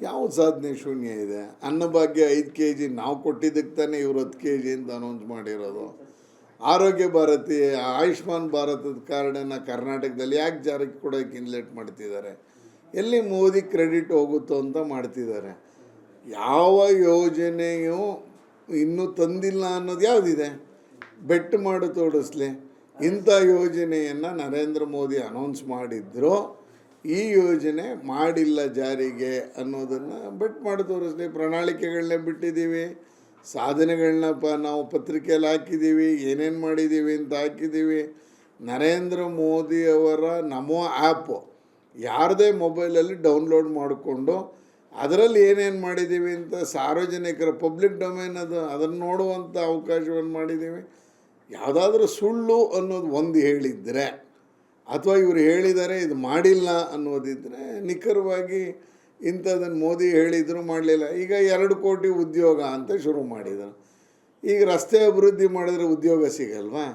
ಯಾವ ಸಾಧನೆ ಶೂನ್ಯ ಇದೆ? ಅನ್ನಭಾಗ್ಯ 5 ಕೆ ಜಿ ನಾವು ಕೊಟ್ಟಿದ್ದಕ್ಕೆ ತಾನೇ ಇವರು 10 ಕೆ ಜಿ ಅಂತ ಅನೌನ್ಸ್ ಮಾಡಿರೋದು. ಆರೋಗ್ಯ ಭಾರತಿ ಆಯುಷ್ಮಾನ್ ಭಾರತದ ಕಾರ್ಡನ್ನು ಕರ್ನಾಟಕದಲ್ಲಿ ಯಾಕೆ ಜಾರಿಗೆ ಕೊಡೋಕ್ಕೆ ಇನ್ಲೇಟ್ ಮಾಡ್ತಿದ್ದಾರೆ? ಎಲ್ಲಿ ಮೋದಿ ಕ್ರೆಡಿಟ್ ಹೋಗುತ್ತೋ ಅಂತ ಮಾಡ್ತಿದ್ದಾರೆ. ಯಾವ ಯೋಜನೆಯೂ ಇನ್ನೂ ತಂದಿಲ್ಲ ಅನ್ನೋದು ಯಾವುದಿದೆ? ಬೆಟ್ ಮಾಡು ತೋರಿಸ್ಲಿ. ಇಂಥ ಯೋಜನೆಯನ್ನು ನರೇಂದ್ರ ಮೋದಿ ಅನೌನ್ಸ್ ಮಾಡಿದ್ರು, ಈ ಯೋಜನೆ ಮಾಡಿಲ್ಲ ಜಾರಿಗೆ ಅನ್ನೋದನ್ನು ಬೆಟ್ ಮಾಡಿ ತೋರಿಸ್ಲಿ. ಪ್ರಣಾಳಿಕೆಗಳನ್ನೇ ಬಿಟ್ಟಿದ್ದೀವಿ, ಸಾಧನೆಗಳನ್ನ ನಾವು ಪತ್ರಿಕೆಯಲ್ಲಿ ಹಾಕಿದ್ದೀವಿ, ಏನೇನು ಮಾಡಿದ್ದೀವಿ ಅಂತ ಹಾಕಿದ್ದೀವಿ. ನರೇಂದ್ರ ಮೋದಿಯವರ ನಮೋ ಆ್ಯಪ್ ಯಾರದೇ ಮೊಬೈಲಲ್ಲಿ ಡೌನ್ಲೋಡ್ ಮಾಡಿಕೊಂಡು ಅದರಲ್ಲಿ ಏನೇನು ಮಾಡಿದ್ದೀವಿ ಅಂತ ಸಾರ್ವಜನಿಕರ ಪಬ್ಲಿಕ್ ಡೊಮೈನ್ ಅದನ್ನು ನೋಡುವಂಥ ಅವಕಾಶವನ್ನು ಮಾಡಿದ್ದೀವಿ. ಯಾವುದಾದ್ರೂ ಸುಳ್ಳು ಅನ್ನೋದು ಒಂದು ಹೇಳಿದರೆ ಅಥವಾ ಇವರು ಹೇಳಿದ್ದಾರೆ ಇದು ಮಾಡಿಲ್ಲ ಅನ್ನೋದಿದ್ದರೆ ನಿಖರವಾಗಿ ಇಂಥದ್ದನ್ನು ಮೋದಿ ಹೇಳಿದರೂ ಮಾಡಲಿಲ್ಲ. ಈಗ 2 ಕೋಟಿ ಉದ್ಯೋಗ ಅಂತ ಶುರು ಮಾಡಿದರು. ಈಗ ರಸ್ತೆ ಅಭಿವೃದ್ಧಿ ಮಾಡಿದ್ರೆ ಉದ್ಯೋಗ ಸಿಗಲ್ವಾ?